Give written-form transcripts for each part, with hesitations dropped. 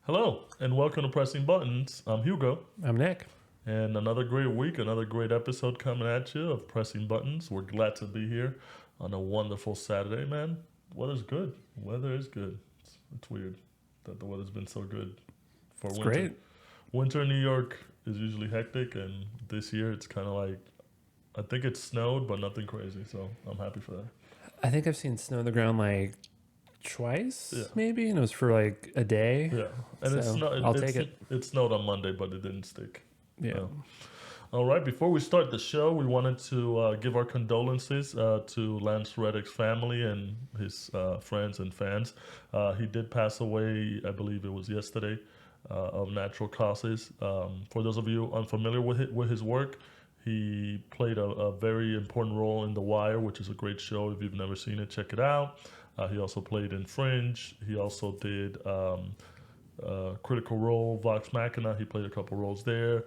Hello, and welcome to Pressing Buttons. I'm Hugo, I'm Nick. and another great week, another great episode coming at you of Pressing Buttons. We're glad to be here on a wonderful Saturday, man. Weather's good. Weather is good. It's weird that the weather's been so good for It's winter. great. Winter in New York is usually hectic, and this year it's kind of like, I think it snowed, but nothing crazy, so I'm happy for that. I think I've seen snow on the ground like twice, Yeah. maybe, and it was for like a day. Yeah, and So I'll take it. it snowed on Monday, but it didn't stick. Yeah. No. All right, before we start the show, we wanted to give our condolences to Lance Reddick's family and his friends and fans. He did pass away, I believe it was yesterday, of natural causes. For those of you unfamiliar with his work, he played a very important role in The Wire, which is a great show. If you've never seen it, check it out. He also played in Fringe. He also did Critical Role, Vox Machina. He played a couple roles there.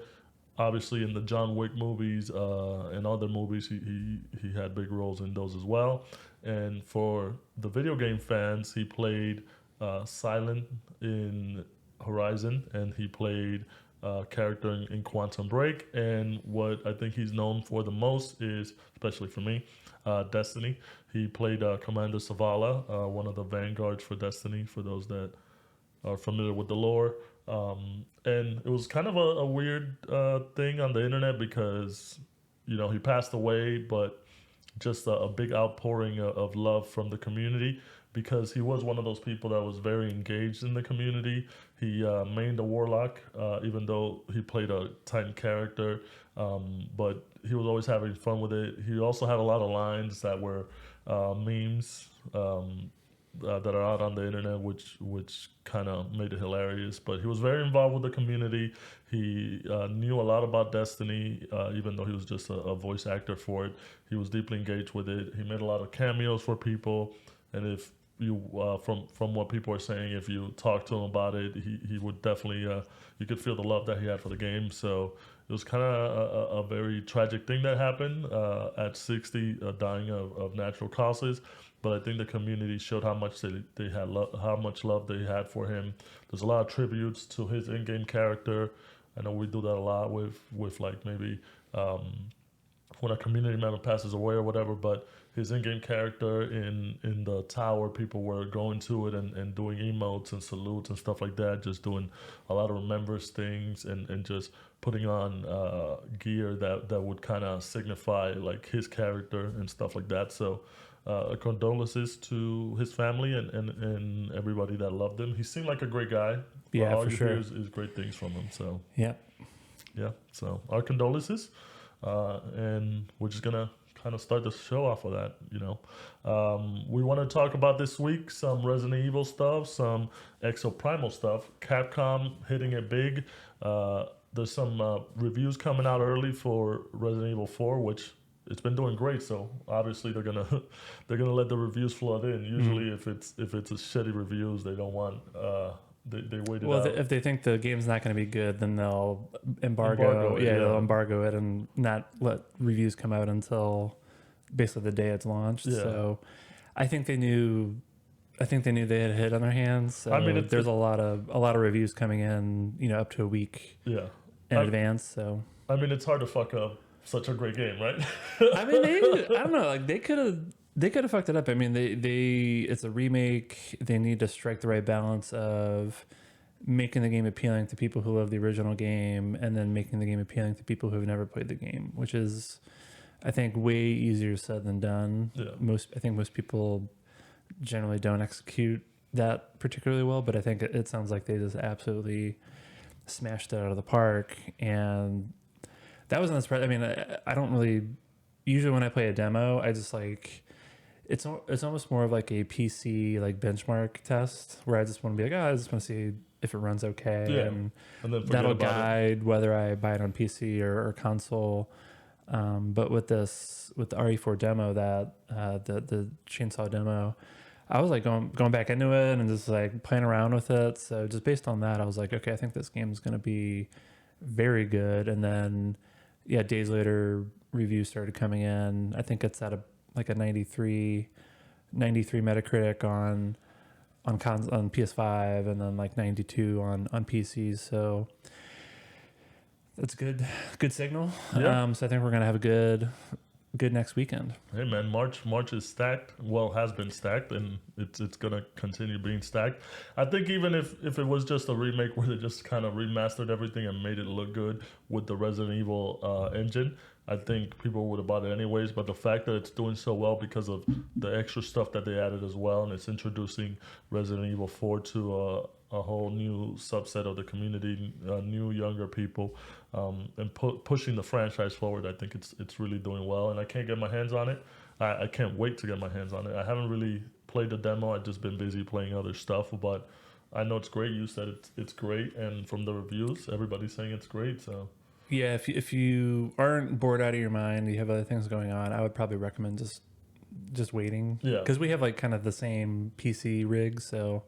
Obviously, in the John Wick movies and other movies, he had big roles in those as well. And for the video game fans, he played Silent in Horizon, and he played character in Quantum Break. And what I think he's known for the most is, especially for me, Destiny. He played Commander Zavala, one of the vanguards for Destiny, for those that are familiar with the lore. And it was kind of a weird thing on the internet because, he passed away, but just a big outpouring of love from the community because he was one of those people that was very engaged in the community. He mained a warlock, even though he played a Titan character, but he was always having fun with it. He also had a lot of lines that were memes. That are out on the internet, which kind of made it hilarious. But he was very involved with the community. He knew a lot about Destiny, even though he was just a voice actor for it. He was deeply engaged with it. He made a lot of cameos for people, and if you from what people are saying, if you talk to him about it, he would definitely you could feel the love that he had for the game. So it was kind of a very tragic thing that happened at 60, dying of natural causes. But I think the community showed how much they had how much love they had for him. There's a lot of tributes to his in-game character. I know we do that a lot with like maybe when a community member passes away or whatever. But his in-game character in the tower, people were going to it and doing emotes and salutes and stuff like that. Just doing a lot of remembrance things and just putting on gear that would kind of signify like his character and stuff like that. So condolences to his family and everybody that loved him. He seemed like a great guy. Yeah, All for you sure. hear is great things from him. So Yeah. yeah, so our condolences, and we're just gonna kind of start the show off of that. We want to talk about this week some Resident Evil stuff, some Exoprimal stuff. Capcom hitting it big. There's some reviews coming out early for Resident Evil 4, which it's been doing great. So obviously they're gonna they're gonna let the reviews flood in. Usually, if it's a shitty reviews, they don't want they wait it Well, out. if they think the game's not going to be good, then they'll embargo. They'll embargo it and not let reviews come out until basically the day it's launched. Yeah. So I think they knew. I think they knew they had a hit on their hands. So I mean, there's a lot of reviews coming in, up to a week Yeah. in I- advance. So I mean, it's hard to fuck up such a great game, right? I mean, I don't know. Like they could have fucked it up. I mean, it's a remake. They need to strike the right balance of making the game appealing to people who love the original game, and then making the game appealing to people who have never played the game, which is, I think, way easier said than done. Yeah. I think most people generally don't execute that particularly well, but I think it sounds like they just absolutely smashed it out of the park. And that wasn't surprising. I mean, I don't really, usually when I play a demo, I just like, it's almost more of like a PC like benchmark test where I just want to be like, I just want to see if it runs okay. Yeah. And And then forget that'll about it. guide whether I buy it on PC or console. But with the RE4 demo, the chainsaw demo, I was like going back into it and just like playing around with it. So just based on that, I was like, okay, I think this game is going to be very good. And then, yeah, days later, reviews started coming in. I think it's at a 93 Metacritic on on PS5 and then like 92 on PCs. So that's good signal. Yeah. So I think we're gonna have a good next weekend. Hey man, March is stacked. Well, has been stacked, and it's gonna continue being stacked. I think even if it was just a remake where they just kind of remastered everything and made it look good with the Resident Evil engine, I think people would have bought it anyways. But the fact that it's doing so well because of the extra stuff that they added as well, and it's introducing Resident Evil 4 to a whole new subset of the community, new younger people, and pushing the franchise forward. I think it's really doing well, and I can't get my hands on it. I can't wait to get my hands on it. I haven't really played the demo. I've just been busy playing other stuff, but I know it's great. You said it's great, and from the reviews, everybody's saying it's great. So Yeah, if you aren't bored out of your mind, you have other things going on, I would probably recommend just waiting. Yeah. Because we have like kind of the same PC rig, so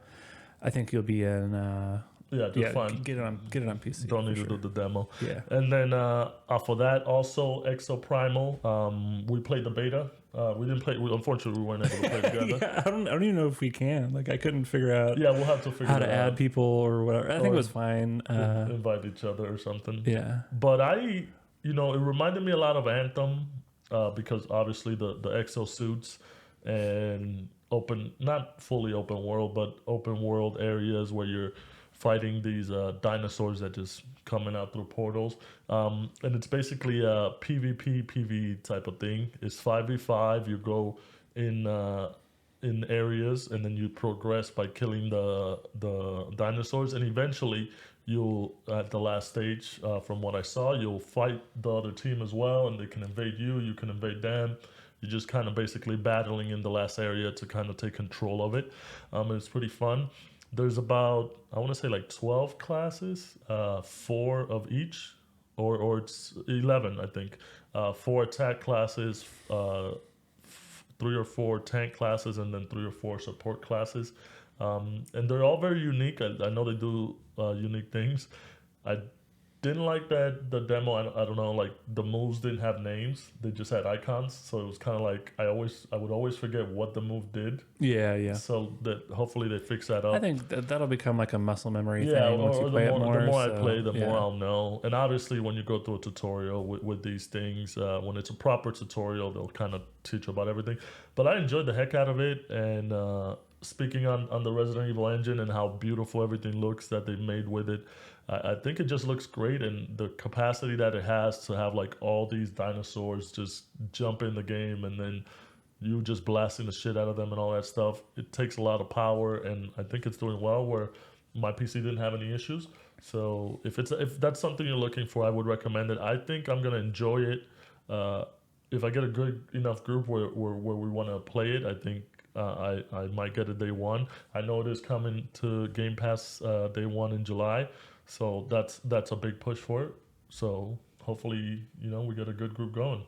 I think you'll be in. just fine. Get it on PC. Don't need for to sure. do the demo. Yeah. And then off of that, also Exoprimal. We played the beta. We didn't play. Unfortunately, we weren't able to play together. Yeah, I don't even know if we can. Like, I couldn't figure out Yeah, we'll have to figure how it to out. add people or whatever. I think it was fine. Invite each other or something. Yeah. But it reminded me a lot of Anthem because obviously the exo suits and not fully open world, but open world areas where you're fighting these dinosaurs that just coming out through portals. And it's basically a PvP, PvE type of thing. It's 5v5. You go in areas and then you progress by killing the dinosaurs, and eventually you'll at the last stage, from what I saw, you'll fight the other team as well, and they can invade you can invade them. You're just kind of basically battling in the last area to kind of take control of it. It's pretty fun. There's about, I want to say like 12 classes, 4 of each, or it's 11, I think. 4 attack classes, 3 or 4 tank classes, and then 3 or 4 support classes. And they're all very unique. I know they do unique things. I didn't like that the demo. I don't know, like the moves didn't have names. They just had icons. So it was kind of like I would always forget what the move did. Yeah. So that hopefully they fix that up. I think that'll become like a muscle memory Yeah, thing once you play it more. The more so, I play, the yeah. more I'll know. And obviously, when you go through a tutorial with these things, when it's a proper tutorial, they'll kind of teach you about everything. But I enjoyed the heck out of it. And speaking on the Resident Evil engine and how beautiful everything looks that they made with it, I think it just looks great. And the capacity that it has to have like all these dinosaurs just jump in the game and then you just blasting the shit out of them and all that stuff. It takes a lot of power, and I think it's doing well where my PC didn't have any issues. So if that's something you're looking for, I would recommend it. I think I'm gonna enjoy it. If I get a good enough group where we want to play it, I think I might get it day one. I know it is coming to Game Pass day one in July, so that's a big push for it. So hopefully, we get a good group going.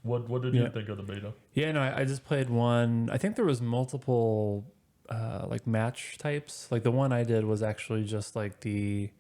What did you think of the beta? Yeah, no, I just played one. I think there was multiple like match types. Like the one I did was actually just like it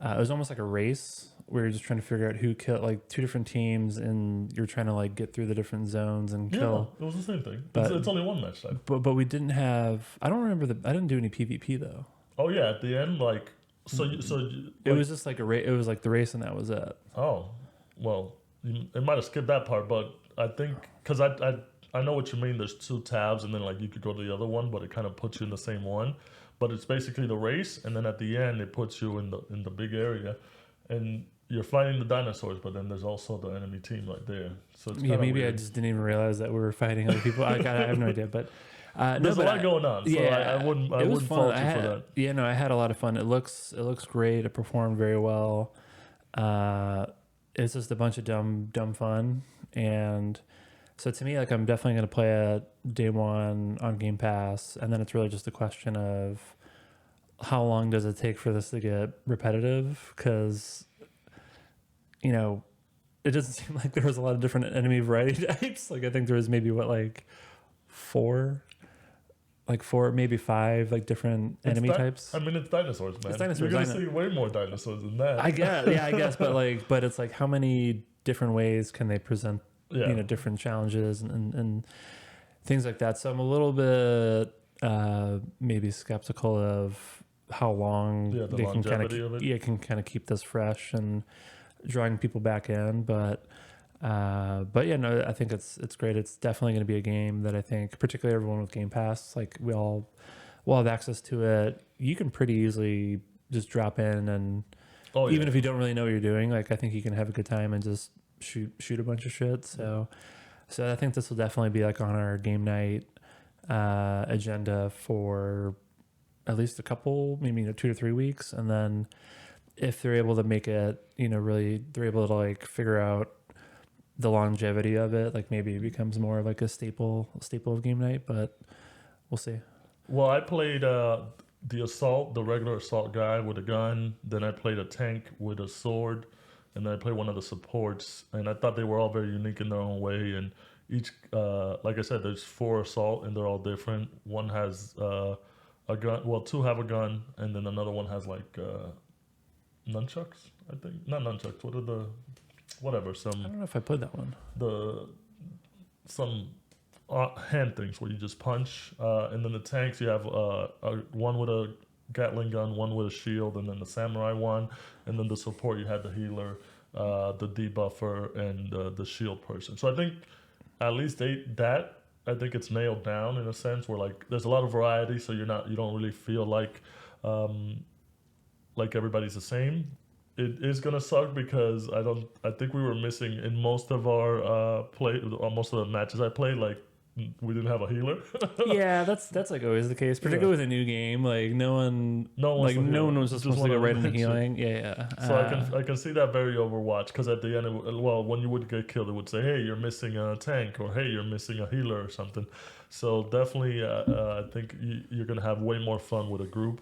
was almost like a race where you're just trying to figure out who killed, like 2 different teams, and you're trying to like get through the different zones and kill. Yeah, it was the same thing. But it's only one match type. But we didn't have. I don't remember I didn't do any PvP though. Oh yeah, at the end, like it was just like a race. It was like the race, and that was it. Oh, well, it might have skipped that part, but I think because I know what you mean. There's 2 tabs, and then like you could go to the other one, but it kind of puts you in the same one. But it's basically the race, and then at the end it puts you in the big area, and you're fighting the dinosaurs. But then there's also the enemy team right there. So it's maybe weird. I just didn't even realize that we were fighting other people. I have no idea, but. There's a lot going on, so yeah, I wouldn't fault you for that. Yeah, no, I had a lot of fun. It looks great. It performed very well. It's just a bunch of dumb fun, and so to me, like I'm definitely going to play it day one on Game Pass, and then it's really just a question of how long does it take for this to get repetitive? Because it doesn't seem like there was a lot of different enemy variety types. Like I think there was maybe four, maybe 5 like different enemy types. I mean, it's dinosaurs, man. It's dinosaurs. You're gonna see way more dinosaurs than that. I guess, but it's like how many different ways can they present, different challenges and things like that. So I'm a little bit maybe skeptical of how long Yeah, the they can kind longevity of it. of keep this fresh and drawing people back in. But yeah, no, I think it's great. It's definitely going to be a game that I think, particularly everyone with Game Pass, like we'll have access to it. You can pretty easily just drop in, and Oh yeah, even if you don't really know what you're doing, like I think you can have a good time and just shoot a bunch of shit. So I think this will definitely be like on our game night agenda for at least a couple, maybe 2 to 3 weeks, and then if they're able to make it, really they're able to like figure out the longevity of it, like maybe it becomes more of like a staple of game night, but we'll see. Well, I played the regular assault guy with a gun. Then I played a tank with a sword, and then I played one of the supports. And I thought they were all very unique in their own way. And each, like I said, there's 4 assault, and they're all different. One has a gun. Well, 2 have a gun, and then another one has like nunchucks. I think not nunchucks. What are the whatever? I don't know if I played that one. The some hand things where you just punch, and then the tanks you have one with a Gatling gun, one with a shield, and then the samurai one, and then the support you had the healer, the debuffer, and the shield person. So I think at least I think it's nailed down in a sense where like there's a lot of variety, so you don't really feel like everybody's the same. It is gonna suck because I think we were missing in most of our most of the matches I played. Like we didn't have a healer. Yeah, that's like always the case, particularly with a new game. Like no one was just supposed to go right into healing. Yeah. So I can see that very Overwatch because at the end, when you would get killed, it would say, "Hey, you're missing a tank," or "Hey, you're missing a healer," or something. So definitely, I think you're gonna have way more fun with a group,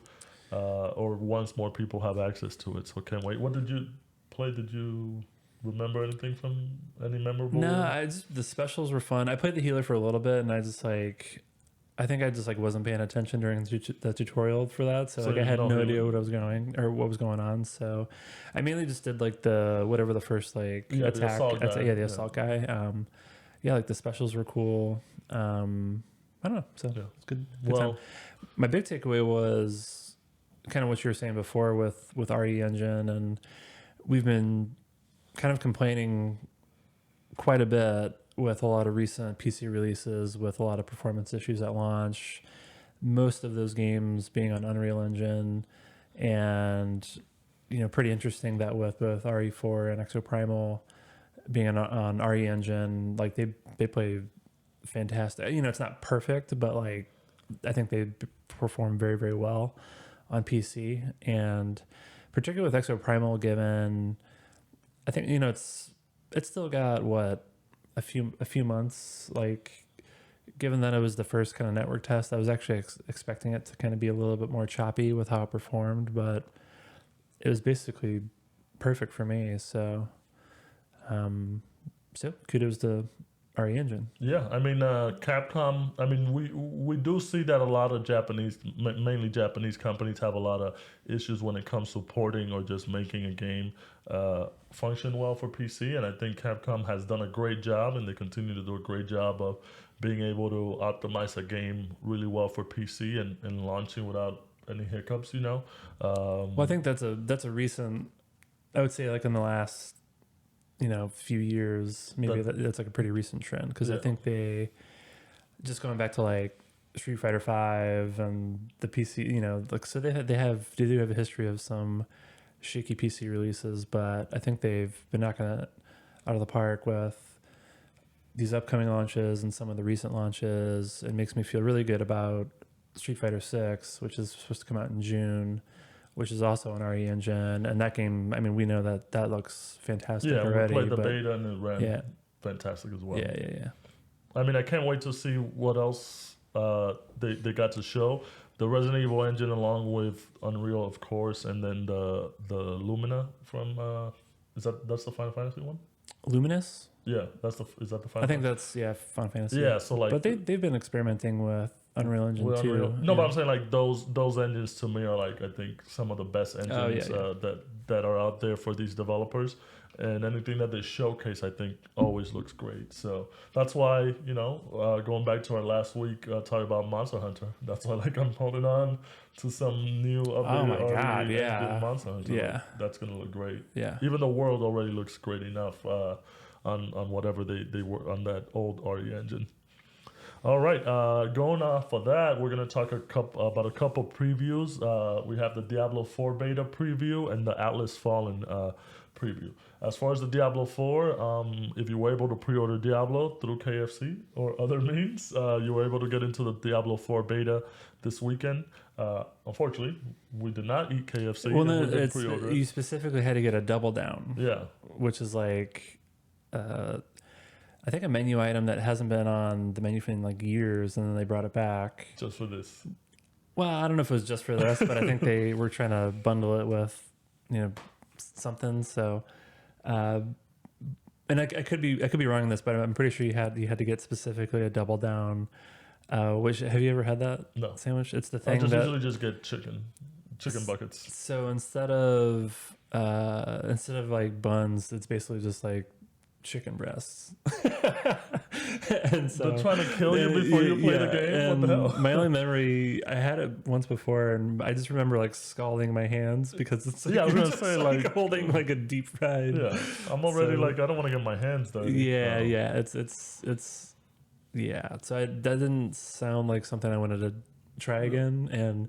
or once more people have access to it. So can't wait. What did you play? Did you remember anything from any memorable? No, the specials were fun. I played the healer for a little bit, and I think I just like wasn't paying attention during the tutorial for that, so like I had no idea what was going on. So I mainly just did like the whatever the first like attack, the assault guy. Yeah, like the specials were cool. I don't know, so it's good time. My big takeaway was kind of what you were saying before with RE Engine, and we've been kind of complaining quite a bit with a lot of recent PC releases with a lot of performance issues at launch, most of those games being on Unreal Engine, and pretty interesting that with both RE4 and Exoprimal being on RE Engine, like they play fantastic. It's not perfect, but like I think they perform very, very well on PC, and particularly with Exoprimal, given I think it's still got a few months. Like, given that it was the first kind of network test, I was actually expecting it to kind of be a little bit more choppy with how it performed, but it was basically perfect for me. So kudos to RE Engine. Yeah, I mean Capcom. I mean we do see that a lot of mainly Japanese companies have a lot of issues when it comes to porting or just making a game function well for PC, and I think Capcom has done a great job, and they continue to do a great job of being able to optimize a game really well for PC and launching without any hiccups. Well, I think that's a recent. I would say like in the last few years, maybe that's like a pretty recent trend, because I think they just going back to like Street Fighter V and the PC, like so they do have a history of some shaky PC releases, but I think they've been knocking it out of the park with these upcoming launches and some of the recent launches. It makes me feel really good about Street Fighter 6, which is supposed to come out in June, which is also on RE Engine, and that game, I mean, we know that looks fantastic already. Yeah, we played the beta and it ran fantastic as well. Yeah. I mean, I can't wait to see what else they got to show. The Resident Evil engine, along with Unreal, of course, and then the Lumina from that's the Final Fantasy one? Luminous? Yeah, is that the Final I think that's Final Fantasy. Yeah, so like, but they've been experimenting with Unreal Engine with 2. Unreal. No, but yeah. I'm saying like those engines to me are like I think some of the best engines that are out there for these developers. And anything that they showcase, I think, always looks great. So that's why going back to our last week talking about Monster Hunter. That's why like I'm holding on to some new Oh updated my god, RE engine yeah. Monster Hunter. Like, Yeah. that's gonna look great. Yeah. Even the world already looks great enough on whatever they were on that old RE engine. All right, going off of that, we're gonna talk about a couple previews. We have the Diablo 4 beta preview and the Atlas Fallen preview. As far as the Diablo 4, if you were able to pre-order Diablo through KFC or other means, you were able to get into the Diablo 4 beta this weekend. Unfortunately, we did not eat KFC. Well, and no, we did it's pre-order you it. specifically had to get a double down, Yeah, which is like, I think a menu item that hasn't been on the menu for in like years, and then they brought it back. just for this. Well, I don't know if it was just for this, but I think they were trying to bundle it with, something. So, and I could be wrong on this, but I'm pretty sure you had to get specifically a double down. Which have you ever had that No, sandwich? It's the I thing just that usually just get chicken buckets. so instead of like buns, it's basically just like chicken breasts. And so They're trying to kill you before you play the game. What the hell? my only memory, I had it once before, and I just remember like scalding my hands because it's like, Yeah, I was gonna just, say, like holding like a deep fried. Yeah, I'm already So- like I don't want to get my hands dirty. Yeah, yeah. It's yeah. So that didn't sound like something I wanted to try again, and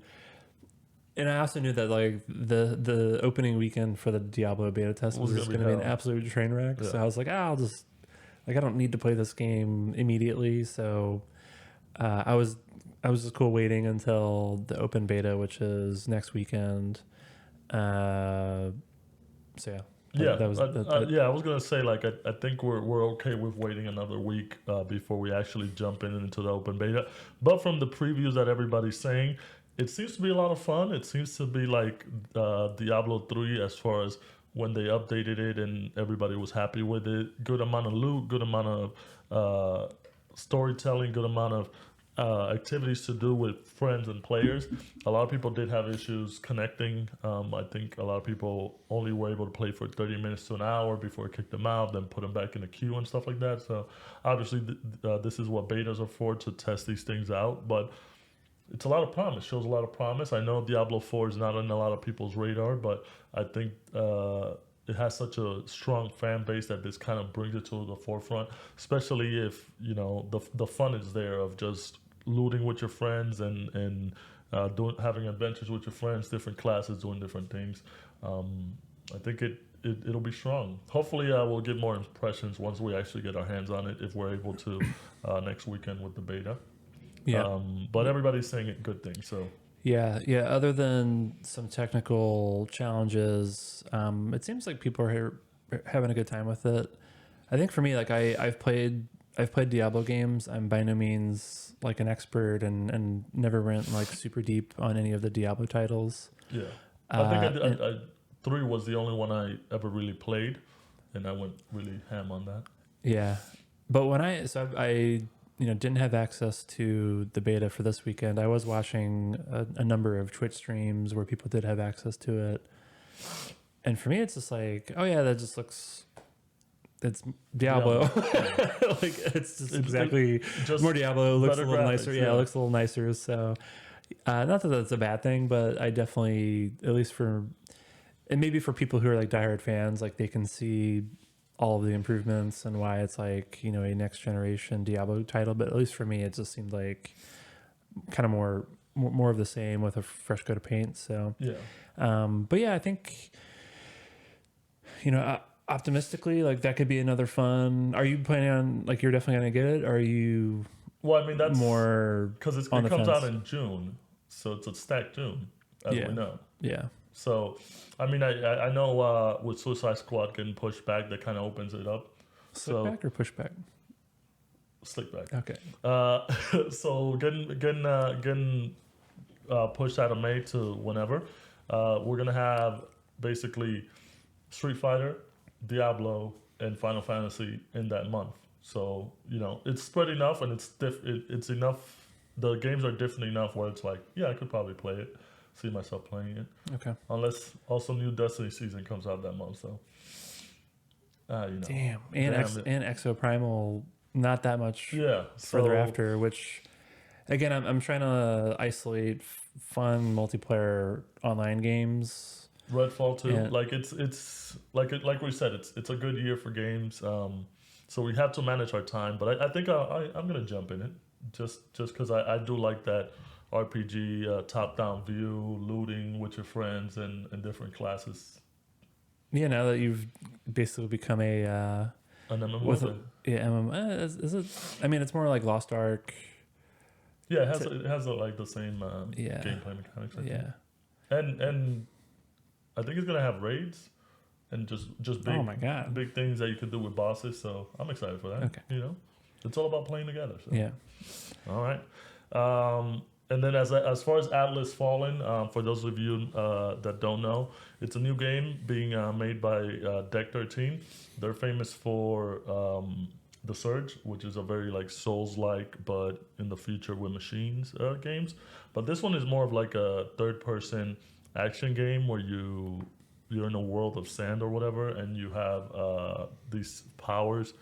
I also knew that like the opening weekend for the Diablo beta test was gonna be going to be an hell. absolute train wreck. Yeah. So I was like, I'll just like I don't need to play this game immediately. So I was just cool waiting until the open beta, which is next weekend. So yeah. Yeah, that was yeah. I was gonna say like I think we're okay with waiting another week before we actually jump into the open beta. But from the previews that everybody's saying, it seems to be a lot of fun. It seems to be like Diablo 3 as far as when they updated it and everybody was happy with it. Good amount of loot, good amount of storytelling, good amount of activities to do with friends and players. A lot of people did have issues connecting. I think a lot of people only were able to play for 30 minutes to an hour before it kicked them out, then put them back in the queue and stuff like that. So obviously this is what betas are for, to test these things out. But it's a lot of promise, shows a lot of promise. I know Diablo 4 is not on a lot of people's radar, but I think it has such a strong fan base that this kind of brings it to the forefront, especially if, the fun is there of just looting with your friends and having adventures with your friends, different classes, doing different things. I think it'll be strong. Hopefully we'll get more impressions once we actually get our hands on it, if we're able to next weekend with the beta. yeah. But everybody's saying it good things. So Yeah. Other than some technical challenges, it seems like people are having a good time with it. I think for me, like I've played Diablo games. I'm by no means like an expert and never went like super deep on any of the Diablo titles. yeah, I think I 3 was the only one I ever really played, and I went really ham on that. Yeah, but when I didn't have access to the beta for this weekend. I was watching a number of Twitch streams where people did have access to it, and for me, it's just like, oh yeah, that just looks. It's Diablo. Like it's just exactly just more Diablo. It looks a better little graphics, nicer. Yeah, yeah. it looks a little nicer. So, not that that's a bad thing, but I definitely, at least for, and maybe for people who are like diehard fans, like they can see all of the improvements and why it's like, a next generation Diablo title. But at least for me, it just seemed like kind of more of the same with a fresh coat of paint. So, Yeah. but yeah, I think, optimistically, like that could be another fun. Are you planning on, like, you're definitely going to get it? Or are you Well, I mean that's more because it on the comes fence? out in June, so it's a stacked June, as Yeah. we know. Yeah. So, I mean, I know with Suicide Squad getting pushed back, that kind of opens it up. Slick back or push back? Slick back. Okay. So getting pushed out of May to whenever, we're gonna have basically Street Fighter, Diablo, and Final Fantasy in that month. So it's spread enough, and it's enough the games are different enough where it's like, yeah, I could probably play it, see myself playing it. Okay. Unless also new Destiny season comes out that month, so you know. Damn. Damn it. And Exoprimal not that much Yeah. further So after, which again I'm trying to isolate fun multiplayer online games. Redfall 2, And like it's like we said, it's a good year for games. So we have to manage our time, but I think I'm gonna jump in it just because I do like that RPG top down view, looting with your friends and different classes. yeah, now that you've basically become a An MMO with then. yeah, is it? I mean, it's more like Lost Ark. Yeah, it has like the same Yeah, gameplay mechanics. I think. yeah. And I think it's gonna have raids and just Oh my god. big things that you could do with bosses. So I'm excited for that. Okay. You know, it's all about playing together. So. Yeah. All right. And then as far as Atlas Fallen, for those of you that don't know, it's a new game being made by Deck 13. They're famous for The Surge, which is a very like Souls-like, but in the future with machines games. But this one is more of like a third-person action game where you're in a world of sand or whatever, and you have these powers.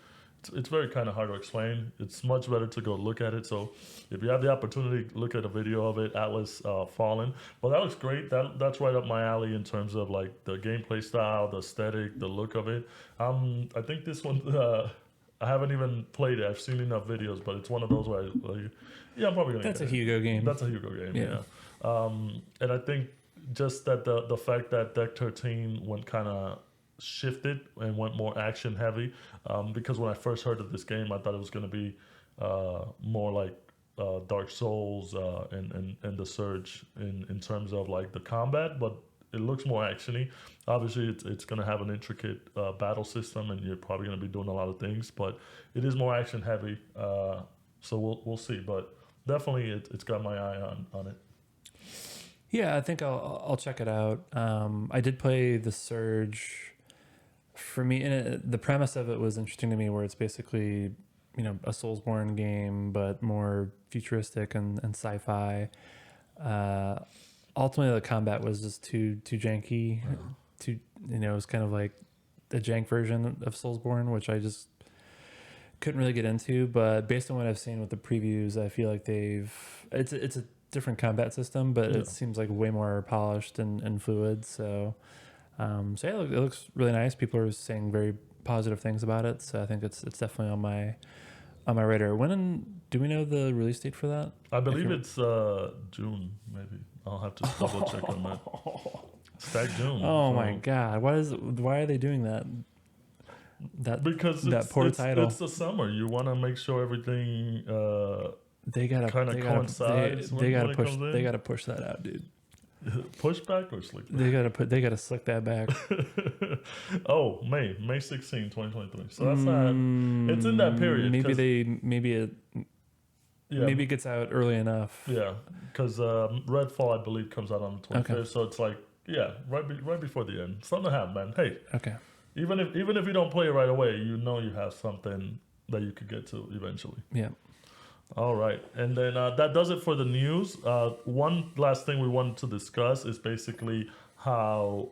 It's very kind of hard to explain. It's much better to go look at it. So if you have the opportunity, look at a video of it, Atlas Fallen. But that looks great. That's right up my alley in terms of like the gameplay style, the aesthetic, the look of it. I think this one, I haven't even played it. I've seen enough videos, but it's one of those where yeah, I'm probably gonna. That's a get it. Hugo game. That's a Hugo game. Yeah. Yeah. And I think just that the fact that Deck 13 went kind of shifted and went more action heavy, because when I first heard of this game, I thought it was going to be more like Dark Souls and The Surge in terms of like the combat, but it looks more actiony. Obviously, it's going to have an intricate battle system, and you're probably going to be doing a lot of things, but it is more action heavy. So we'll see, but definitely it's got my eye on it. Yeah, I think I'll check it out. I did play The Surge. For me, the premise of it was interesting to me, where it's basically, you know, a Soulsborne game, but more futuristic and sci-fi. Ultimately, the combat was just too janky. Too, you know, it was kind of like the jank version of Soulsborne, which I just couldn't really get into. But based on what I've seen with the previews, I feel like it's a different combat system, but Yeah. it seems like way more polished and fluid. So yeah, it looks really nice. People are saying very positive things about it, so I think it's definitely on my radar. Do we know the release date for that? I believe it's June, maybe. I'll have to double check on that. Stack June. Oh so- my god! Why are they doing that? Because that poor title. It's the summer. You want to make sure everything They gotta kinda they coincides gotta, they when gotta it push comes in? they gotta push that out, dude. push back or slick back. They gotta slick that back. Oh, May 16, 2023. So that's not. It's in that period. Maybe 'cause- yeah, maybe it gets out early enough. Yeah, because Redfall, I believe, comes out on the 25th. Okay. So it's like, yeah, right before the end. Something to have, man. Hey, Okay. even if you don't play it right away, you know you have something that you could get to eventually. Yeah. All right, and then that does it for the news. One last thing we wanted to discuss is basically how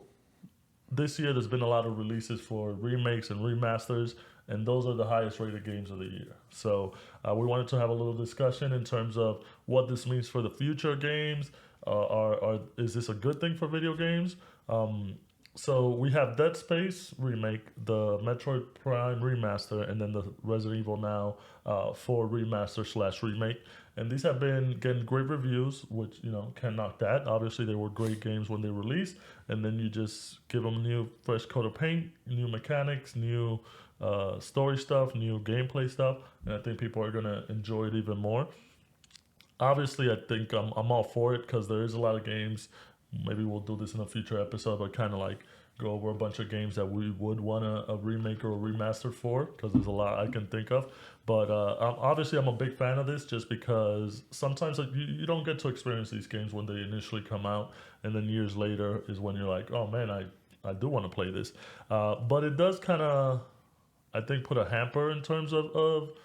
this year there's been a lot of releases for remakes and remasters, and those are the highest rated games of the year. So we wanted to have a little discussion in terms of what this means for the future games. Is this a good thing for video games? So we have Dead Space remake, the Metroid Prime remaster, and then the Resident Evil Now 4 remaster/remake. And these have been getting great reviews, which, you know, can't knock that. Obviously, they were great games when they released, and then you just give them a new fresh coat of paint, new mechanics, new story stuff, new gameplay stuff, and I think people are going to enjoy it even more. Obviously, I think I'm all for it because there is a lot of games. Maybe we'll do this in a future episode, but kind of like go over a bunch of games that we would want a remake or a remaster for, because there's a lot I can think of. But obviously, I'm a big fan of this just because sometimes you don't get to experience these games when they initially come out, and then years later is when you're like, oh man, I do want to play this. But it does kind of, I think, put a hamper in terms of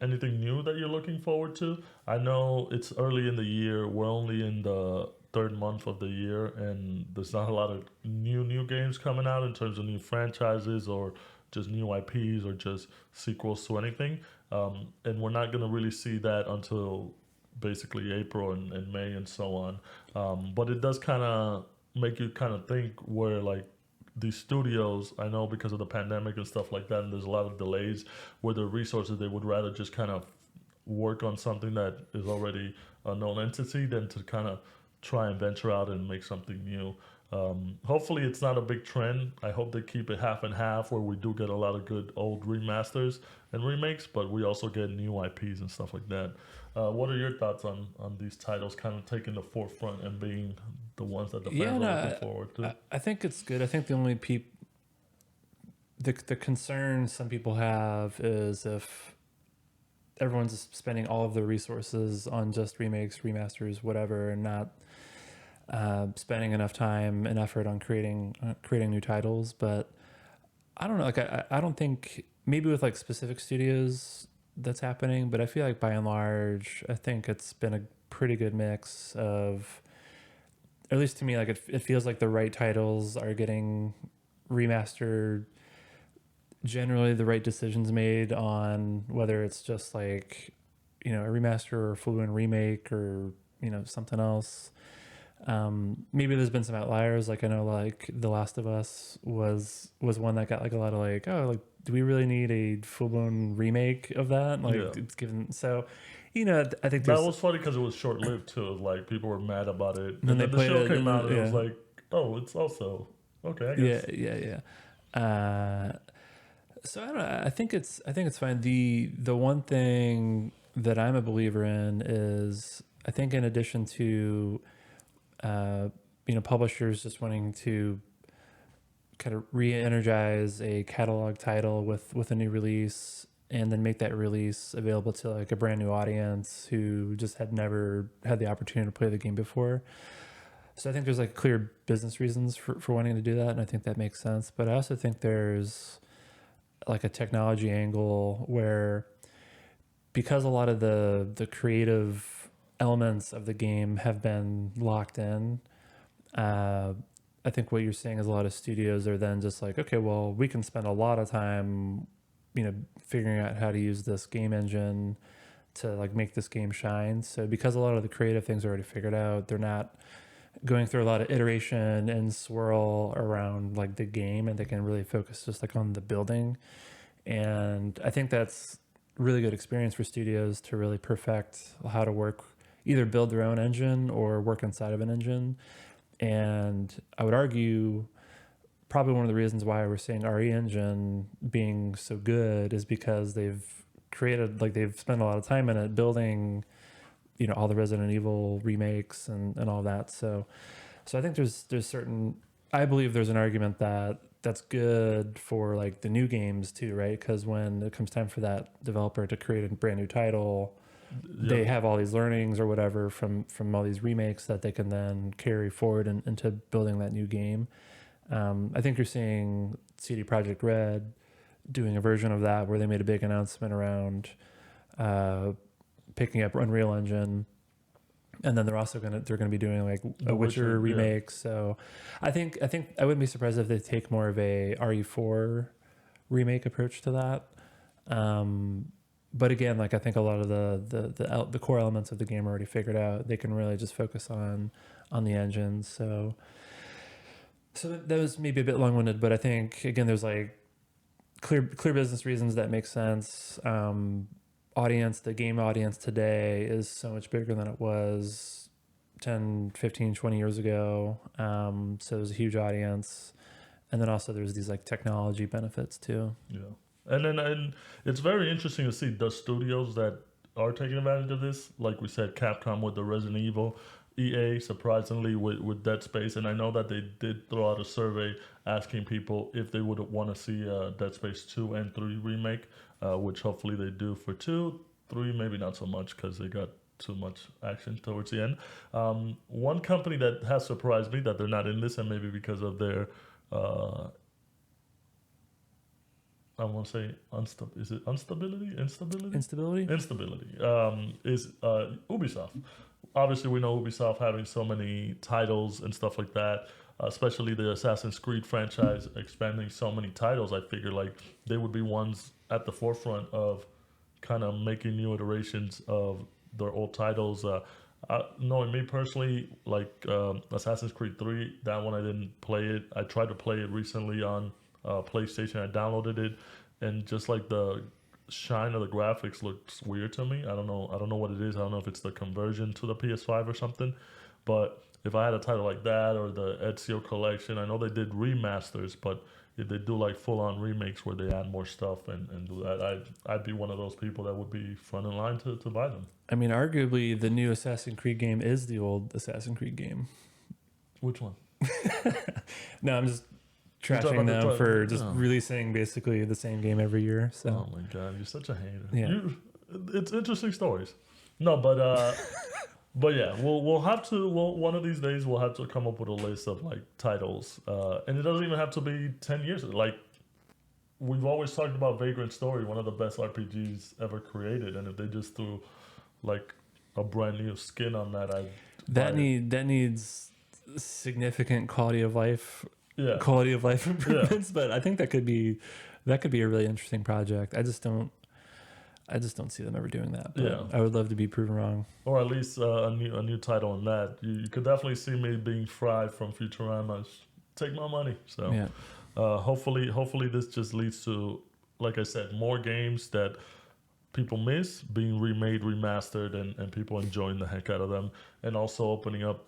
anything new that you're looking forward to? I know it's early in the year. We're only in the third month of the year, and there's not a lot of new games coming out in terms of new franchises or just new IPs or just sequels to anything. And we're not gonna really see that until basically April and May and so on. But it does kind of make you kind of think where like these studios, I know because of the pandemic and stuff like that, and there's a lot of delays where the resources they would rather just kind of work on something that is already a known entity than to kind of try and venture out and make something new. Hopefully, it's not a big trend. I hope they keep it half and half, where we do get a lot of good old remasters and remakes, but we also get new IPs and stuff like that. What are your thoughts on these titles kind of taking the forefront and being the ones that the Yeah, fans are no, looking forward to? I think it's good. I think the only the concern some people have is if everyone's spending all of their resources on just remakes, remasters, whatever, and not spending enough time and effort on creating new titles. But I don't know. Like I don't think maybe with like specific studios that's happening, but I feel like by and large, I think it's been a pretty good mix of, at least to me, like it feels like the right titles are getting remastered. Generally, the right decisions made on whether it's just like, a remaster or a full-blown remake or something else. Maybe there's been some outliers. Like I know, like The Last of Us was one that got like a lot of like, oh, like do we really need a full blown remake of that? Like Yeah. it's given so, I think That there's. was funny because it was short lived too. Like people were mad about it, And then and they then the played show it, came out, and and it was like, oh, it's also okay, I yeah, guess. yeah, yeah. So I don't know. I think it's fine. The one thing that I'm a believer in is I think in addition to uh, publishers just wanting to kind of re-energize a catalog title with a new release and then make that release available to like a brand new audience who just had never had the opportunity to play the game before. So I think there's like clear business reasons for wanting to do that, and I think that makes sense. But I also think there's like a technology angle where, because a lot of the creative elements of the game have been locked in, uh, I think what you're seeing is a lot of studios are then just like, okay, well, we can spend a lot of time, figuring out how to use this game engine to like make this game shine. So because a lot of the creative things are already figured out, they're not going through a lot of iteration and swirl around like the game, and they can really focus just like on the building. And I think that's really good experience for studios to really perfect how to work, either build their own engine or work inside of an engine. And I would argue probably one of the reasons why we're seeing RE Engine being so good is because they've spent a lot of time in it building, all the Resident Evil remakes and all that. So I think there's certain, I believe there's an argument that that's good for like the new games too, right? Because when it comes time for that developer to create a brand new title, they Yeah, have all these learnings or whatever from all these remakes that they can then carry forward into building that new game. I think you're seeing CD Projekt Red doing a version of that where they made a big announcement around uh, picking up Unreal Engine, and then they're gonna be doing like The a Witcher Witcher. Yeah, remake. So I think I wouldn't be surprised if they take more of a RE4 remake approach to that. Um, but again, like I think a lot of the core elements of the game are already figured out. They can really just focus on the engine. So that was maybe a bit long winded, but I think again there's like clear business reasons that make sense. The game audience today is so much bigger than it was 10, 15, 20 years ago. So there's a huge audience. And then also there's these like technology benefits too. yeah. And it's very interesting to see the studios that are taking advantage of this. Like we said, Capcom with the Resident Evil, EA surprisingly with Dead Space, and I know that they did throw out a survey asking people if they would want to see Dead Space 2 and 3 remake, which hopefully they do for 2. 3 maybe not so much because they got too much action towards the end. One company that has surprised me that they're not in this, and maybe because of their uh, I want to say is it instability? Instability. Instability is Ubisoft. Obviously, we know Ubisoft having so many titles and stuff like that, especially the Assassin's Creed franchise expanding so many titles. I figure like they would be ones at the forefront of kind of making new iterations of their old titles. Knowing me personally, like Assassin's Creed 3, that one I didn't play it. I tried to play it recently on PlayStation. I downloaded it, and just like the shine of the graphics looks weird to me. I don't know. I don't know what it is. I don't know if it's the conversion to the PS5 or something. But if I had a title like that or the Ezio collection, I know they did remasters, but if they do like full on remakes where they add more stuff and do that, I'd be one of those people that would be front in line to buy them. I mean, arguably, the new Assassin's Creed game is the old Assassin's Creed game. Which one? No, I'm just You're talking trashing about them the for just oh. releasing basically the same game every year. So, Oh my god, you're such a hater. Yeah. It's interesting stories. No, but yeah, we'll have to. One of these days we'll have to come up with a list of like titles, and it doesn't even have to be 10 years. Like we've always talked about Vagrant Story, one of the best RPGs ever created, and if they just threw like a brand new skin on that, that needs significant quality of life yeah improvements. But I think that could be a really interesting project. I just don't see them ever doing that. But Yeah. I would love to be proven wrong. or at least a new title on that. You could definitely see me being fried from Futurama. Take my money. So. Yeah. Hopefully this just leads to, like I said, more games that people miss being remade, remastered, and people enjoying the heck out of them, and also opening up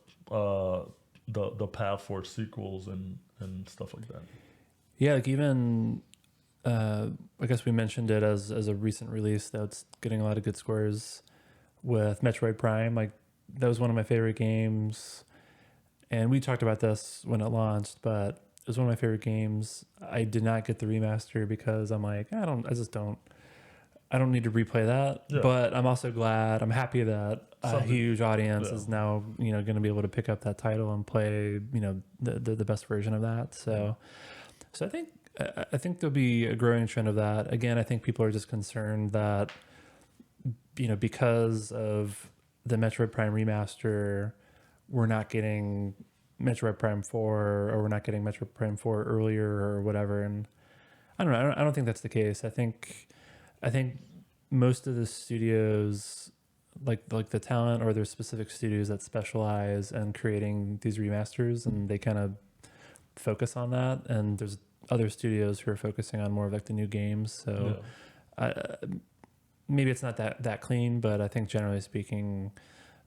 the path for sequels and stuff like that. Yeah, like even I guess we mentioned it as a recent release that's getting a lot of good scores with Metroid Prime. Like that was one of my favorite games, and we talked about this when it launched, but it was one of my favorite games. I did not get the remaster because I'm like, I don't need to replay that. Yeah. But I'm also glad, I'm happy that a huge audience is now, going to be able to pick up that title and play, the best version of that. So I think there'll be a growing trend of that. Again, I think people are just concerned that, because of the Metroid Prime remaster, we're not getting Metroid Prime 4 or we're not getting Metroid Prime 4 earlier or whatever. And I don't know. I don't think that's the case. I think most of the studios, like the talent, or there's specific studios that specialize in creating these remasters, and they kind of focus on that. And there's other studios who are focusing on more of like the new games. So maybe it's not that clean, but I think generally speaking,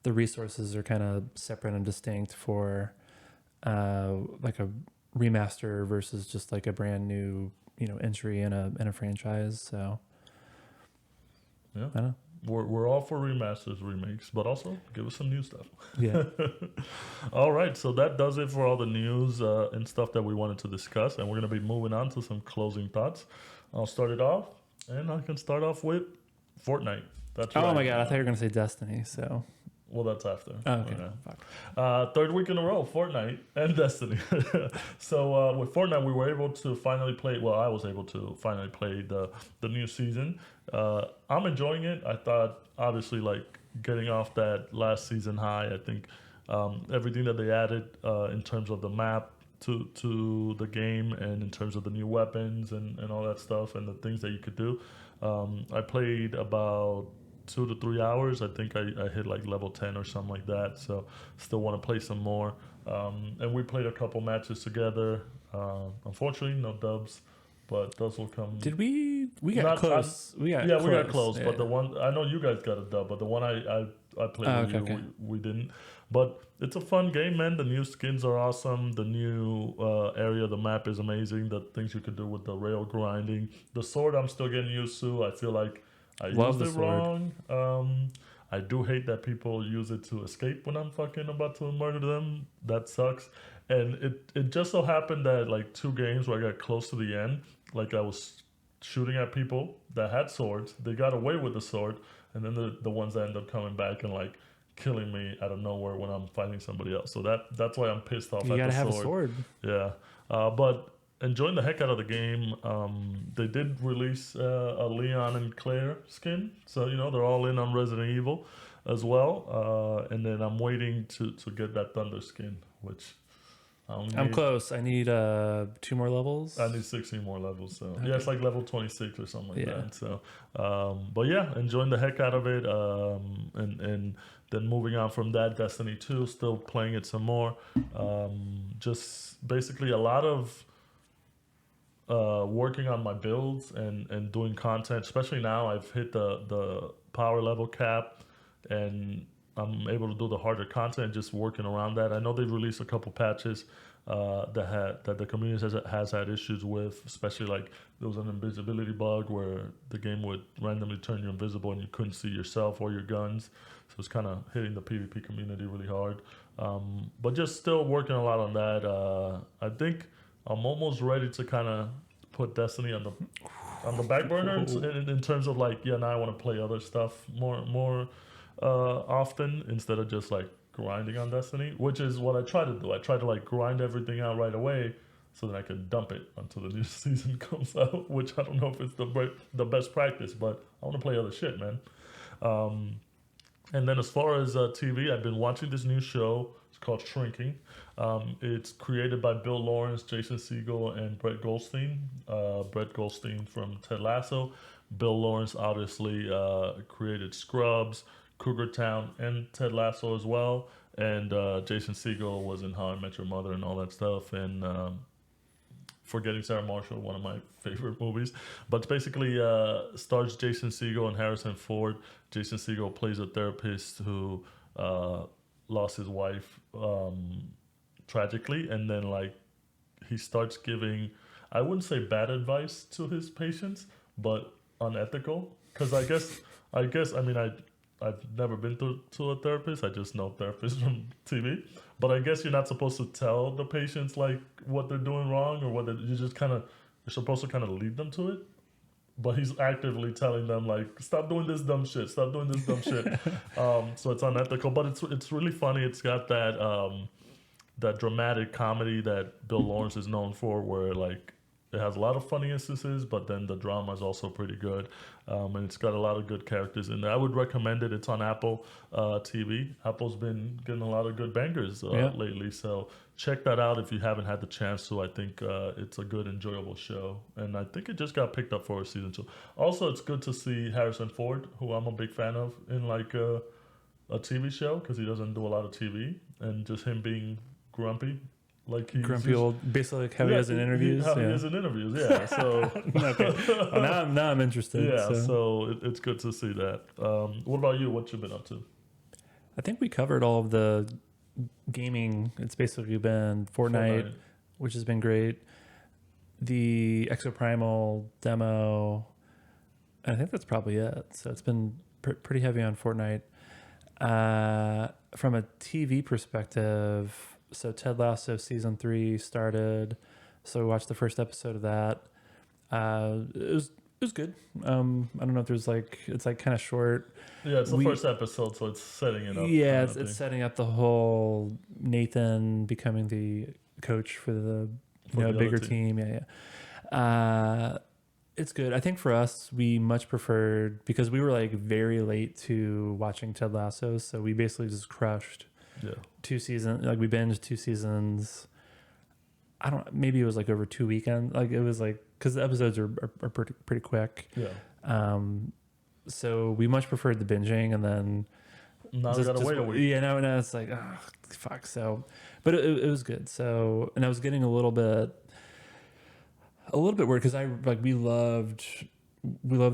the resources are kind of separate and distinct for like a remaster versus just like a brand new entry in a franchise. So yeah, I don't know. We're all for remasters, remakes, but also give us some new stuff. Yeah. All right, so that does it for all the news and stuff that we wanted to discuss, and we're going to be moving on to some closing thoughts. I'll start it off, and I can start off with Fortnite. That's Oh right. my god, I thought you were gonna say Destiny. So Well, that's after. oh, okay. Fuck. Third week in a row, Fortnite and Destiny. So with Fortnite, we were able to finally play. Well, I was able to finally play the new season. I'm enjoying it. I thought, obviously, like getting off that last season high. I think everything that they added in terms of the map to the game, and in terms of the new weapons and all that stuff, and the things that you could do. I played about 2 to 3 hours. I think I hit like level 10 or something like that. So still want to play some more. And we played a couple matches together. Unfortunately, no dubs, but those will come. Did we got close? We got close. Yeah. But the one, I know you guys got a dub, but the one I played with you, okay. we didn't. But it's a fun game, man. The new skins are awesome. The new area of the map is amazing. The things you could do with the rail grinding. The sword, I'm still getting used to. I feel like I used it wrong. I do hate that people use it to escape when I'm fucking about to murder them. That sucks. And it just so happened that like 2 games where I got close to the end, like I was shooting at people that had swords. They got away with the sword, and then the ones that end up coming back and like killing me out of nowhere when I'm fighting somebody else. So that's why I'm pissed off You at gotta the have sword. a sword. Yeah. But enjoying the heck out of the game. They did release a Leon and Claire skin, so they're all in on Resident Evil as well. And then I'm waiting to get that Thunder skin, which I'm close. I need 2 more levels. I need 16 more levels. So Okay. yeah, it's like level 26 or something like Yeah. that. So, but yeah, enjoying the heck out of it. And then moving on from that, Destiny 2, still playing it some more. Just basically a lot of working on my builds and doing content. Especially now, I've hit the power level cap, and I'm able to do the harder content. Just working around that. I know they've released a couple patches that the community has had issues with, especially like there was an invisibility bug where the game would randomly turn you invisible and you couldn't see yourself or your guns. So it's kind of hitting the PvP community really hard. But just still working a lot on that. I think I'm almost ready to kind of put Destiny on the back burner in terms of like, yeah, now I want to play other stuff more often instead of just like grinding on Destiny, which is what I try to do. I try to like grind everything out right away so that I can dump it until the new season comes out, which I don't know if it's the best practice, but I want to play other shit, man. And then as far as TV, I've been watching this new show. It's called Shrinking. It's created by Bill Lawrence, Jason Segel, and Brett Goldstein. Brett Goldstein from Ted Lasso. Bill Lawrence obviously created Scrubs, Cougar Town, and Ted Lasso as well. And Jason Segel was in How I Met Your Mother and all that stuff. And Forgetting Sarah Marshall, one of my favorite movies. But basically stars Jason Segel and Harrison Ford. Jason Segel plays a therapist who lost his wife tragically. And then like he starts giving, I wouldn't say bad advice to his patients, but unethical. Because I mean, I've never been to a therapist. I just know therapists from TV. But I guess you're not supposed to tell the patients like what they're doing wrong or you're supposed to kind of lead them to it. But he's actively telling them like, stop doing this dumb shit. Stop doing this dumb shit. So it's unethical, but it's really funny. It's got that dramatic comedy that Bill Lawrence is known for, where like it has a lot of funny instances, but then the drama is also pretty good. And it's got a lot of good characters in there. I would recommend it. It's on Apple TV. Apple's been getting a lot of good bangers lately. So check that out if you haven't had the chance to. I think it's a good, enjoyable show. And I think it just got picked up for season 2. Also, it's good to see Harrison Ford, who I'm a big fan of, in like a TV show, because he doesn't do a lot of TV. And just him being grumpy. Like he's grumpy old, basically like how he is in interviews. He is in interviews, yeah. So okay, well, now I'm interested. Yeah, so it's good to see that. What about you? What you been up to? I think we covered all of the gaming. It's basically been Fortnite, which has been great. The Exoprimal demo. I think that's probably it. So it's been pretty heavy on Fortnite. From a TV perspective, so Ted Lasso season 3 started. So we watched the first episode of that. It was good. I don't know if there's like, it's like kind of short. Yeah, it's the first episode, so it's setting it up. Yeah, it's setting up the whole Nathan becoming the coach for the bigger team. Yeah. It's good. I think for us, we much preferred, because we were like very late to watching Ted Lasso, so we basically just crushed 2 seasons. Like we binged 2 seasons. Maybe it was like over 2 weekends. Like it was like, because the episodes are pretty quick. Yeah. So we much preferred the binging, and then now we gotta wait a week. Yeah, now it's like, oh fuck. So, but it was good. So, and I was getting a little bit weird, because we loved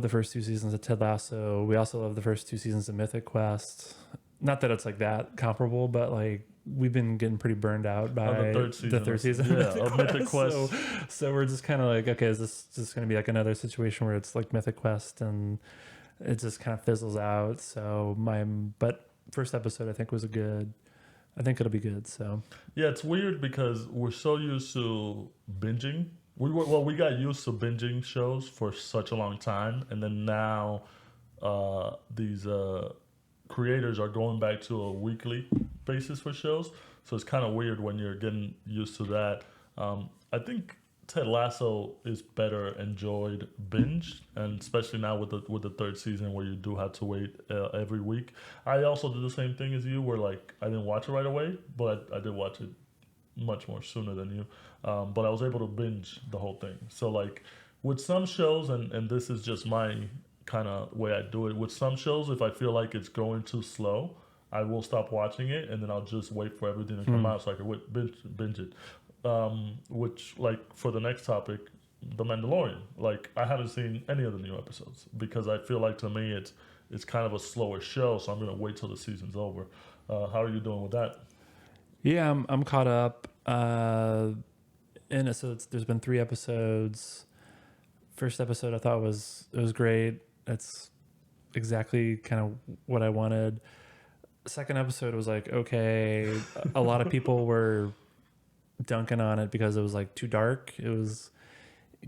the first 2 seasons of Ted Lasso. We also loved the first 2 seasons of Mythic Quest. Not that it's like that comparable, but like we've been getting pretty burned out by the third season of Mythic Quest. So we're just kind of like, okay, is this just going to be like another situation where it's like Mythic Quest and it just kind of fizzles out? So but first episode I think was I think it'll be good. So yeah, it's weird because we're so used to binging. We got used to binging shows for such a long time, and then now these creators are going back to a weekly basis for shows. So it's kind of weird when you're getting used to that. I think Ted Lasso is better enjoyed binge, and especially now with the third season where you do have to wait every week. I also did the same thing as you, where like I didn't watch it right away, but I did watch it much more sooner than you. But I was able to binge the whole thing. So like with some shows, and this is just my kind of way I do it. With some shows, if I feel like it's going too slow, I will stop watching it, and then I'll just wait for everything to come out so I can binge it. Which like for the next topic, The Mandalorian. Like I haven't seen any of the new episodes because I feel like to me it's kind of a slower show, so I'm gonna wait till the season's over. How are you doing with that? Yeah, I'm caught up. In it, so there's been 3 episodes. First episode I thought was great. That's exactly kind of what I wanted. Second episode was like okay. A lot of people were dunking on it because it was like too dark. It was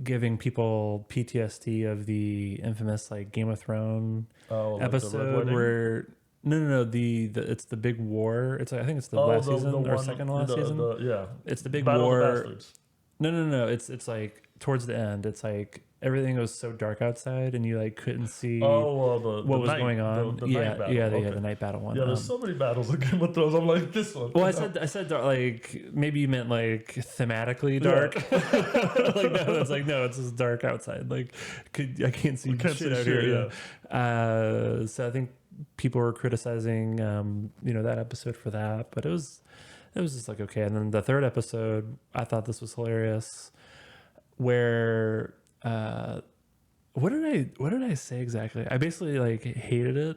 giving people PTSD of the infamous like Game of Thrones Like episode where no the it's the big war. It's like, I think it's the last season or second to last season. Yeah, it's the big Battle war. of the Bastards. No. It's like towards the end. It's like everything was so dark outside, and you like couldn't see what was going on. The night battle. The night battle one. Yeah, there's so many battles in Game of Thrones. I'm like this one. Well, I said dark, like maybe you meant like thematically dark. Like no, it's like no, it's just dark outside. Like I can't see shit out here. Yeah. So I think people were criticizing that episode for that, but it was just like okay. And then the third episode, I thought this was hilarious, where what did I say exactly? I basically like hated it,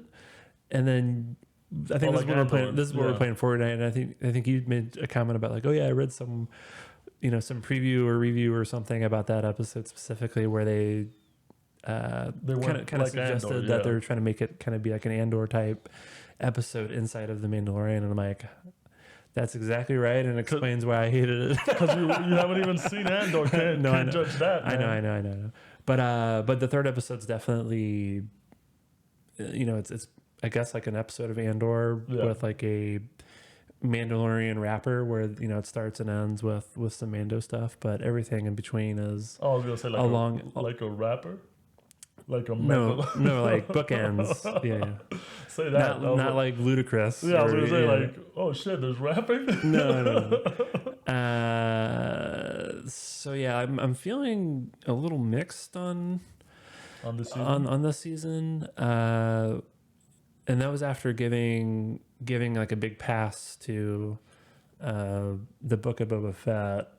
and then I think this is when we're playing. This is where we're playing Fortnite, and I think you made a comment about like, oh yeah, I read some preview or review or something about that episode specifically where they kind of like suggested Andor, that they were trying to make it kind of be like an Andor type episode inside of the Mandalorian, and I'm like, that's exactly right, and it explains why I hated it. Because you haven't even seen Andor, can't judge that. Man. I know. But the third episode's definitely, it's I guess like an episode of Andor with like a Mandalorian wrapper where it starts and ends with some Mando stuff, but everything in between is. Oh, I was gonna say like a rapper. Like a no, like bookends. Yeah. Say that. Not like ludicrous. Yeah, I was gonna say like, oh shit, there's rapping. No. So yeah, I'm feeling a little mixed on this season. On this season, and that was after giving like a big pass to the Book of Boba Fett,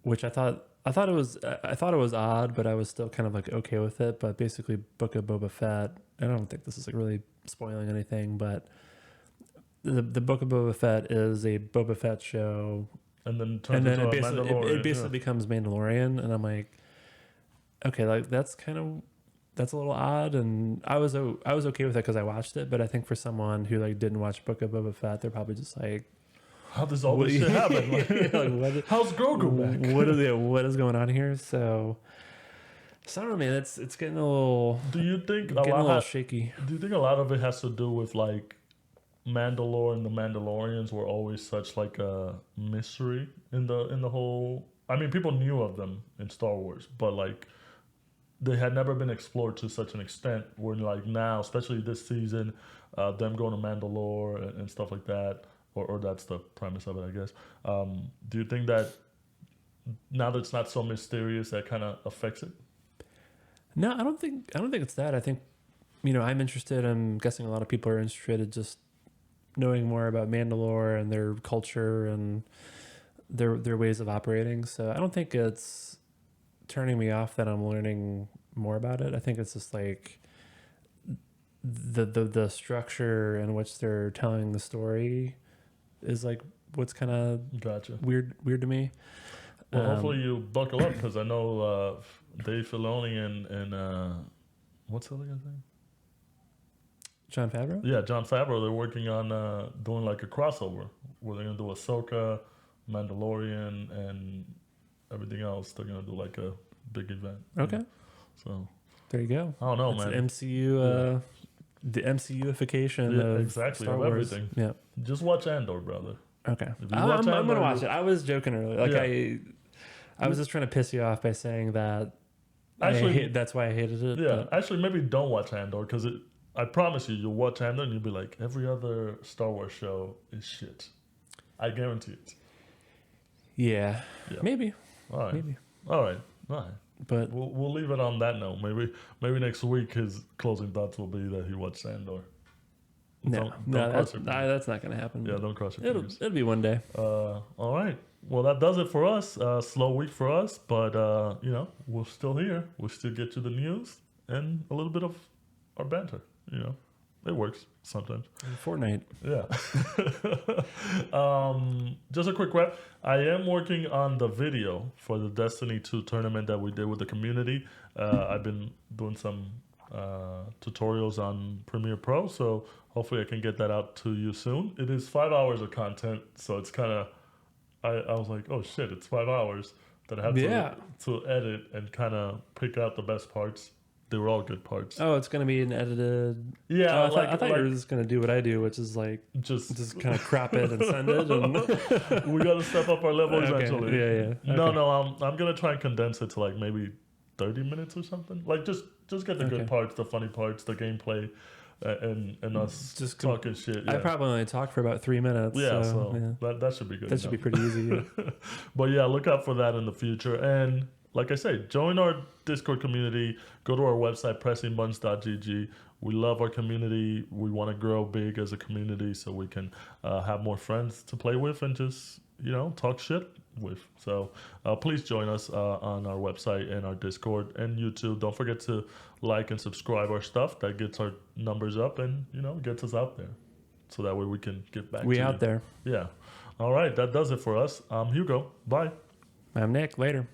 which I thought it was odd, but I was still kind of like okay with it. But basically, Book of Boba Fett. I don't think this is like really spoiling anything, but the Book of Boba Fett is a Boba Fett show, and then it basically becomes Mandalorian, and I'm like, okay, like that's a little odd, and I was okay with it because I watched it. But I think for someone who like didn't watch Book of Boba Fett, they're probably just like, how does all this shit happen? Like, how's Grogu back? What is going on here? So I don't know, man. It's getting a little. Do you think a little shaky? Do you think a lot of it has to do with like Mandalore and the Mandalorians were always such like a mystery in the whole? I mean, people knew of them in Star Wars, but like they had never been explored to such an extent. Where like now, especially this season, them going to Mandalore and stuff like that. Or that's the premise of it, I guess. Do you think that now that it's not so mysterious, that kind of affects it? No, I don't think it's that. I think, I'm interested. I'm guessing a lot of people are interested in just knowing more about Mandalore and their culture and their ways of operating. So I don't think it's turning me off that I'm learning more about it. I think it's just like the structure in which they're telling the story is like what's kind of weird to me. Well, hopefully you buckle up because I know Dave Filoni and what's the other guy's name? Jon Favreau? Yeah, Jon Favreau. They're working on doing like a crossover where they're gonna do Ahsoka, Mandalorian, and everything else. They're gonna do like a big event. Okay. So there you go. I don't know, man. MCU. The MCUification of Star Wars. Everything. Yeah. Just watch Andor, brother. Okay. I'm gonna watch it. I was joking earlier. Like I was just trying to piss you off by saying that. Actually, that's why I hated it. yeah. Actually, maybe don't watch Andor because I promise you'll watch Andor and you'll be like, every other Star Wars show is shit. I guarantee it. Yeah. Yeah. Maybe. All right. Maybe. All right. But we'll leave it on that note. Maybe next week his closing thoughts will be that he watched Andor. no, that's not going to happen. Yeah, don't cross your fingers. It'll be one day. All right. Well, that does it for us. Slow week for us, but we're still here. We'll still get you the news and a little bit of our banter. It works sometimes. Fortnite. Yeah. Just a quick wrap. I am working on the video for the Destiny 2 tournament that we did with the community. I've been doing some tutorials on Premiere Pro, so hopefully I can get that out to you soon. It is 5 hours of content, so it's kind of... I was like, oh shit, it's 5 hours that I have to edit and kind of pick out the best parts. They were all good parts. Oh, it's going to be an edited... Yeah. I thought you were just going to do what I do, which is like just kind of crop it and send it. And we got to step up our level eventually. Yeah. Okay. No, I'm going to try and condense it to like maybe 30 minutes or something. Like just get the good parts, the funny parts, the gameplay, and us just talking shit. Yeah. I probably only talked for about 3 minutes. Yeah, that should be good. That should be pretty easy. Yeah. But yeah, look out for that in the future. And like I say, join our Discord community. Go to our website, pressingbuttons.gg. We love our community. We want to grow big as a community so we can have more friends to play with and just, talk shit with. So please join us on our website and our Discord and YouTube. Don't forget to like and subscribe our stuff. That gets our numbers up and, gets us out there. So that way we can get back to you. We out there. Yeah. All right. That does it for us. I'm Hugo. Bye. I'm Nick. Later.